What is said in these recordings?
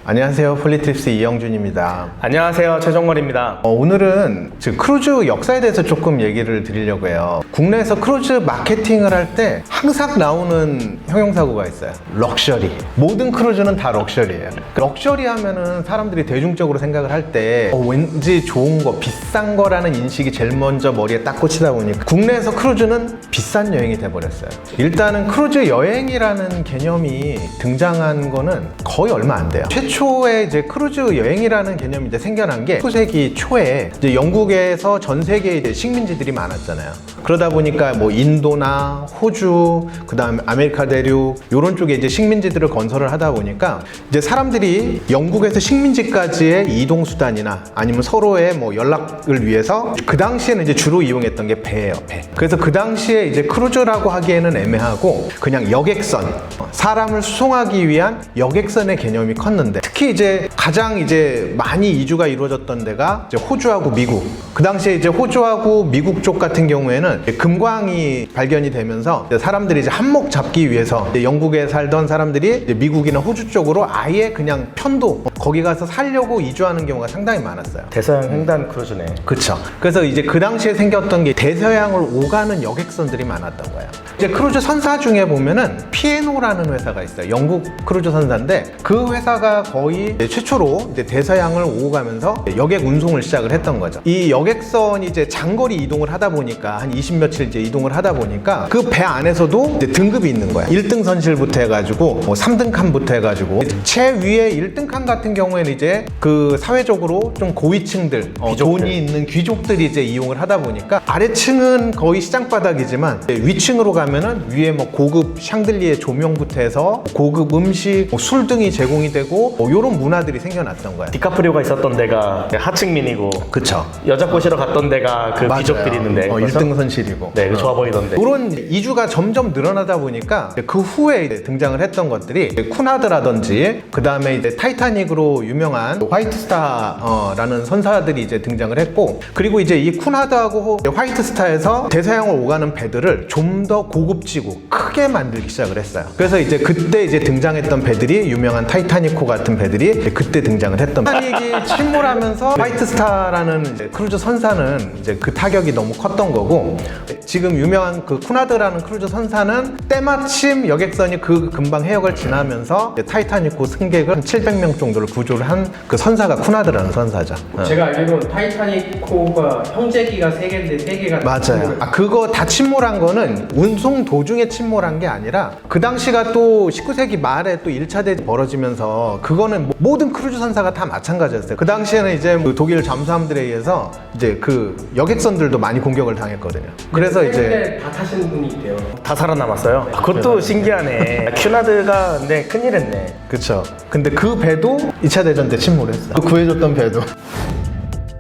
안녕하세요. 폴리트립스 이영준입니다. 안녕하세요. 최종걸입니다. 오늘은 크루즈 역사에 대해서 조금 얘기를 드리려고 해요. 국내에서 크루즈 마케팅을 할 때 항상 나오는 형용사고가 있어요. 럭셔리. 모든 크루즈는 다 럭셔리예요. 럭셔리 하면은 사람들이 대중적으로 생각을 할 때 왠지 좋은 거, 비싼 거라는 인식이 제일 먼저 머리에 딱 꽂히다 보니까 국내에서 크루즈는 비싼 여행이 돼버렸어요. 일단은 크루즈 여행이라는 개념이 등장한 거는 거의 얼마 안 돼요. 최초에 이제 크루즈 여행이라는 개념이 이제 생겨난 게 19세기 초에 이제 영국에서 전 세계에 이제 식민지들이 많았잖아요. 그러다 보니까 뭐 인도나 호주, 그 다음에 아메리카 대륙 이런 쪽에 이제 식민지들을 건설을 하다 보니까 이제 사람들이 영국에서 식민지까지의 이동 수단이나 아니면 서로의 뭐 연락을 위해서 그 당시에는 이제 주로 이용했던 게 배예요, 배. 그래서 그 당시에 이제 크루즈라고 하기에는 애매하고 그냥 여객선, 사람을 수송하기 위한 여객선의 개념이 컸는데 특히 이제 가장 이제 많이 이주가 이루어졌던 데가 이제 호주하고 미국. 그 당시에 이제 호주하고 미국 쪽 같은 경우에는 금광이 발견이 되면서 사람들이 이제 한몫 잡기 위해서 이제 영국에 살던 사람들이 이제 미국이나 호주 쪽으로 아예 그냥 편도 거기 가서 살려고 이주하는 경우가 상당히 많았어요. 대서양 횡단 크루즈네. 그쵸. 그래서 이제 그 당시에 생겼던 게 대서양을 오가는 여객선들이 많았던 거예요. 이제 크루즈 선사 중에 보면은 P&O라는 회사가 있어요. 영국 크루즈 선사인데 그 회사가 거의 최초로 이제 대서양을 오고 가면서 여객 운송을 시작을 했던 거죠. 이 여객선이 이제 장거리 이동을 하다 보니까 한 20 며칠 이제 이동을 하다 보니까 그 배 안에서도 이제 등급이 있는 거야. 1등 선실부터 해가지고 뭐 3등 칸부터 해가지고 최위에 1등 칸 같은 경우에는 이제 그 사회적으로 좀 고위층들, 돈이 있는 귀족들이 이제 이용을 하다 보니까 아래층은 거의 시장바닥이지만 위층으로 가면은 위에 뭐 고급 샹들리에 조명부터 해서 고급 음식, 뭐 술 등이 제공이 되고 뭐 이런 문화들이 생겨났던 거야. 디카프리오가 있었던 데가 하층민이고, 그쵸. 여자 꼬시러 갔던 데가 그 귀족들이 있는데 1등 선실이고. 네, 그 좋아 보이던데. 그런 이주가 점점 늘어나다 보니까 그 후에 이제 등장을 했던 것들이 쿠나드라든지 그 다음에 이제 타이타닉으로 유명한 화이트스타라는 선사들이 이제 등장을 했고, 그리고 이제 이 쿠나드하고 화이트스타에서 대서양을 오가는 배들을 좀 더 고급지고 크게 만들기 시작을 했어요. 그래서 이제 그때 이제 등장했던 배들이 유명한 타이타닉호 같은 배들이 그때 등장을 했던 거예요. 타이타닉이 침몰하면서 화이트스타라는 이제 크루즈 선사는 이제 그 타격이 너무 컸던 거고, 지금 유명한 그 쿠나드라는 크루즈 선사는 때마침 여객선이 그 근방 해역을 지나면서 타이타닉호 승객을 한 700명 정도를 구조를 한 그 선사가 쿠나드라는 선사죠. 제가 알기로는 타이타닉호가 형제기가 3개인데 3개가 맞아요. 그거 다 침몰한 거는 운송 도중에 침몰한 게 아니라 그 당시가 또 19세기 말에 또 1차 대전이 벌어지면서 그거는 모든 크루즈 선사가 다 마찬가지였어요. 그 당시에는 이제 그 독일 잠수함들에 의해서 이제 그 여객선들도 많이 공격을 당했거든요. 그래서 이제 다 타시는 분이 있대요. 다 살아남았어요. 그것도 신기하네. 큐나드가 근데 큰일 했네. 그쵸. 근데 그 배도 2차 대전 때 침몰했어. 구해줬던 배도.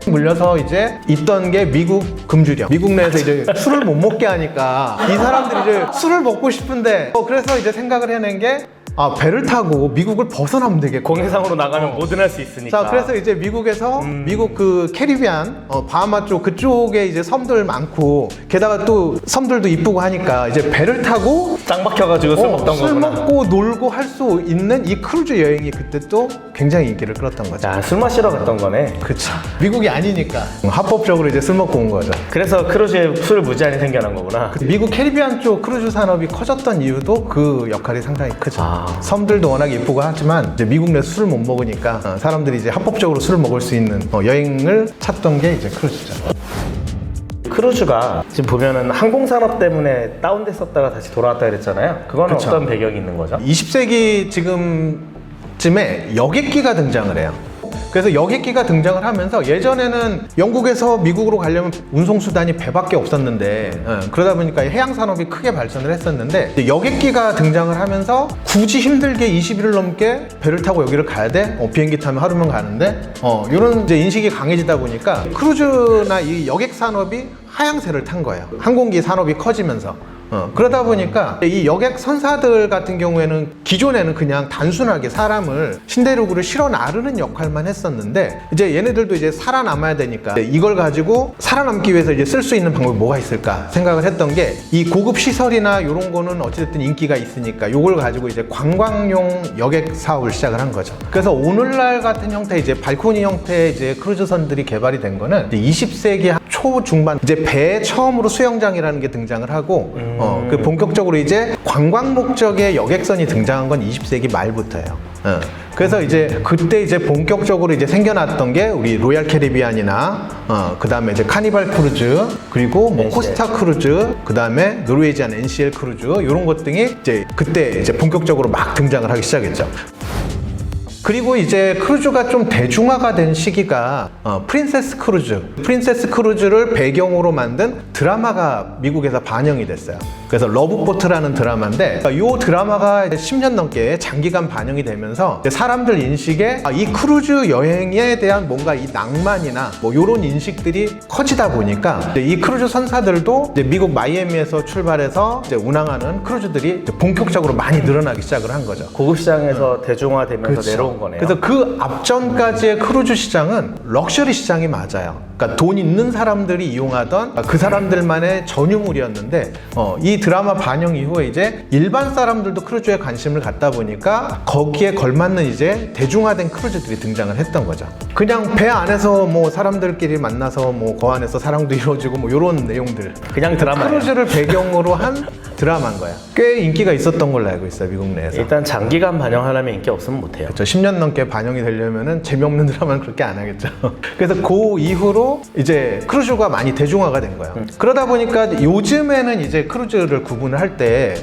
물려서 이제 있던 게 미국 금주령. 미국 내에서 이제 술을 못 먹게 하니까 이 사람들이 이제 술을 먹고 싶은데 그래서 이제 생각을 해낸 게 배를 타고 미국을 벗어나면 되겠고 공해상으로 나가면 뭐든 할 수 있으니까. 자, 그래서 이제 미국에서 미국 그 캐리비안 바하마 쪽 그쪽에 이제 섬들 많고 게다가 또 섬들도 이쁘고 하니까 이제 배를 타고 짱 박혀가지고 술 먹던 술 거구나. 먹고 놀고 할 수 있는 이 크루즈 여행이 그때 또 굉장히 인기를 끌었던 거죠. 자, 술 마시러 갔던 거네. 그쵸. 미국이 아니니까 합법적으로 이제 술 먹고 온 거죠. 그래서 크루즈에 술 무제한이 생겨난 거구나. 미국 캐리비안 쪽 크루즈 산업이 커졌던 이유도 그 역할이 상당히 크죠. 섬들도 워낙 예쁘고 하지만 이제 미국 내 술을 못 먹으니까 사람들이 이제 합법적으로 술을 먹을 수 있는 여행을 찾던 게 이제 크루즈죠. 크루즈가 지금 보면은 항공산업 때문에 다운됐었다가 다시 돌아왔다 그랬잖아요. 그거는 그쵸. 어떤 배경이 있는 거죠? 20세기 지금쯤에 여객기가 등장을 해요. 그래서 여객기가 등장을 하면서 예전에는 영국에서 미국으로 가려면 운송수단이 배밖에 없었는데 그러다 보니까 해양산업이 크게 발전을 했었는데 여객기가 등장을 하면서 굳이 힘들게 20일을 넘게 배를 타고 여기를 가야 돼? 비행기 타면 하루면 가는데 이런 이제 인식이 강해지다 보니까 크루즈나 이 여객산업이 하향세를 탄 거예요. 항공기 산업이 커지면서 그러다 보니까 이 여객 선사들 같은 경우에는 기존에는 그냥 단순하게 사람을 신대륙으로 실어 나르는 역할만 했었는데 이제 얘네들도 이제 살아남아야 되니까 이걸 가지고 살아남기 위해서 이제 쓸 수 있는 방법이 뭐가 있을까 생각을 했던 게 이 고급 시설이나 이런 거는 어찌됐든 인기가 있으니까 이걸 가지고 이제 관광용 여객 사업을 시작을 한 거죠. 그래서 오늘날 같은 형태 이제 발코니 형태의 이제 크루즈선들이 개발이 된 거는 20세기 초중반 이제 배에 처음으로 수영장이라는 게 등장을 하고 그 본격적으로 이제 관광 목적의 여객선이 등장한 건 20세기 말부터예요. 그래서 이제 그때 이제 본격적으로 이제 생겨났던 게 우리 로얄 캐리비안이나 그 다음에 이제 카니발 크루즈 그리고 뭐 코스타 크루즈 그 다음에 노르웨이지안 NCL 크루즈 이런 것 등이 이제 그때 이제 본격적으로 막 등장을 하기 시작했죠. 그리고 이제 크루즈가 좀 대중화가 된 시기가 프린세스 크루즈를 배경으로 만든 드라마가 미국에서 반영이 됐어요. 그래서 러브보트라는 드라마인데 이 드라마가 10년 넘게 장기간 반영이 되면서 사람들 인식에 이 크루즈 여행에 대한 뭔가 이 낭만이나 뭐 이런 인식들이 커지다 보니까 이 크루즈 선사들도 이제 미국 마이애미에서 출발해서 이제 운항하는 크루즈들이 이제 본격적으로 많이 늘어나기 시작을 한 거죠. 고급 시장에서 대중화되면서 그렇죠. 내려온 거네요. 그래서 그 앞전까지의 크루즈 시장은 럭셔리 시장이 맞아요. 그러니까 돈 있는 사람들이 이용하던 그 사람들만의 전유물이었는데 이 드라마 반영 이후에 이제 일반 사람들도 크루즈에 관심을 갖다 보니까 거기에 걸맞는 이제 대중화된 크루즈들이 등장을 했던 거죠. 그냥 배 안에서 뭐 사람들끼리 만나서 뭐 그 안에서 사랑도 이루어지고 뭐 이런 내용들 그냥 드라마예요. 크루즈를 배경으로 한 드라마인 거야. 꽤 인기가 있었던 걸로 알고 있어요, 미국 내에서. 일단 장기간 반영하려면 인기 없으면 못해요. 그렇죠. 10년 넘게 반영이 되려면은 재미없는 드라마는 그렇게 안 하겠죠. 그래서 그 이후로 이제 크루즈가 많이 대중화가 된 거예요. 그러다 보니까 요즘에는 이제 크루즈를 구분을 할 때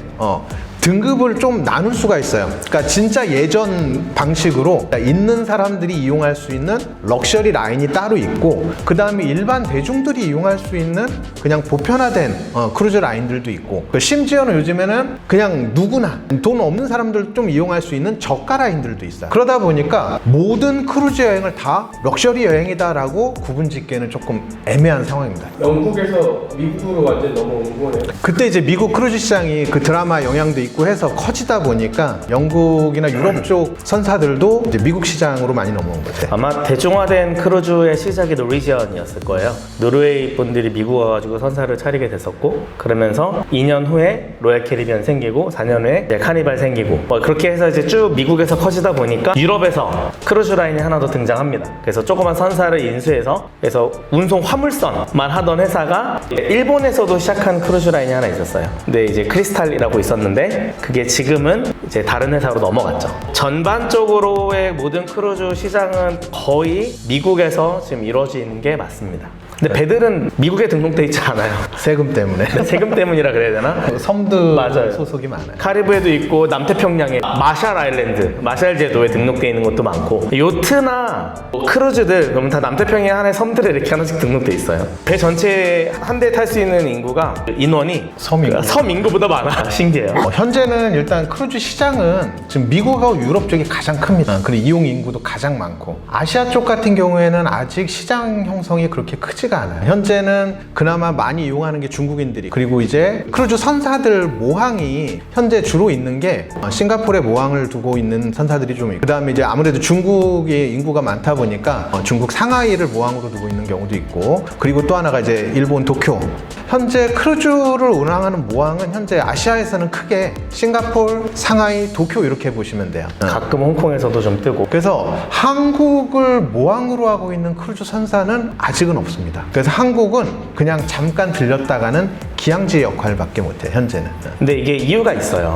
등급을 좀 나눌 수가 있어요. 그러니까 진짜 예전 방식으로 있는 사람들이 이용할 수 있는 럭셔리 라인이 따로 있고 그 다음에 일반 대중들이 이용할 수 있는 그냥 보편화된 크루즈 라인들도 있고 심지어는 요즘에는 그냥 누구나 돈 없는 사람들 좀 이용할 수 있는 저가 라인들도 있어요. 그러다 보니까 모든 크루즈 여행을 다 럭셔리 여행이다라고 구분 짓기에는 조금 애매한 상황입니다. 영국에서 미국으로 완전 넘어온 거네요. 그때 이제 미국 크루즈 시장이 그 드라마 영향도 있고 해서 커지다 보니까 영국이나 유럽 쪽 선사들도 이제 미국 시장으로 많이 넘어온 거죠. 아마 대중화된 크루즈의 시작이 노르웨이지안이었을 거예요. 노르웨이 분들이 미국 와가지고 선사를 차리게 됐었고 그러면서 2년 후에 로얄 캐리비안 생기고 4년 후에 이제 카니발 생기고 그렇게 해서 이제 쭉 미국에서 커지다 보니까 유럽에서 크루즈 라인이 하나 더 등장합니다. 그래서 조그만 선사를 인수해서 그래서 운송 화물선만 하던 회사가 일본에서도 시작한 크루즈 라인이 하나 있었어요. 근데 이제 크리스탈이라고 있었는데 그게 지금은 이제 다른 회사로 넘어갔죠. 전반적으로의 모든 크루즈 시장은 거의 미국에서 지금 이루어지는 게 맞습니다. 근데 배들은 미국에 등록돼 있지 않아요. 세금 때문에. 세금 때문이라 그래야 되나? 섬들 맞아요. 소속이 많아요. 카리브해도 있고 남태평양에 마샬 아일랜드, 마샬 제도에 등록돼 있는 것도 많고 요트나 크루즈들 그러면 다 남태평양 하나의 섬들에 이렇게 하나씩 등록돼 있어요. 배 전체 한 대 탈 수 있는 인구가 인원이 섬 인구보다 많아. 신기해요. 현재는 일단 크루즈 시장은 지금 미국하고 유럽 쪽이 가장 큽니다. 그리고 이용 인구도 가장 많고 아시아 쪽 같은 경우에는 아직 시장 형성이 그렇게 크지가 않아요. 현재는 그나마 많이 이용하는 게 중국인들이 그리고 이제 크루즈 선사들 모항이 현재 주로 있는 게 싱가포르에 모항을 두고 있는 선사들이 좀 있고 그 다음에 이제 아무래도 중국의 인구가 많다 보니까 중국 상하이를 모항으로 두고 있는 경우도 있고 그리고 또 하나가 이제 일본 도쿄. 현재 크루즈를 운항하는 모항은 현재 아시아에서는 크게 싱가포르, 상하이, 도쿄 이렇게 보시면 돼요. 가끔 홍콩에서도 좀 뜨고. 그래서 한국을 모항으로 하고 있는 크루즈 선사는 아직은 없습니다. 그래서 한국은 그냥 잠깐 들렸다가는 기항지의 역할밖에 못해요, 현재는. 근데 이게 이유가 있어요.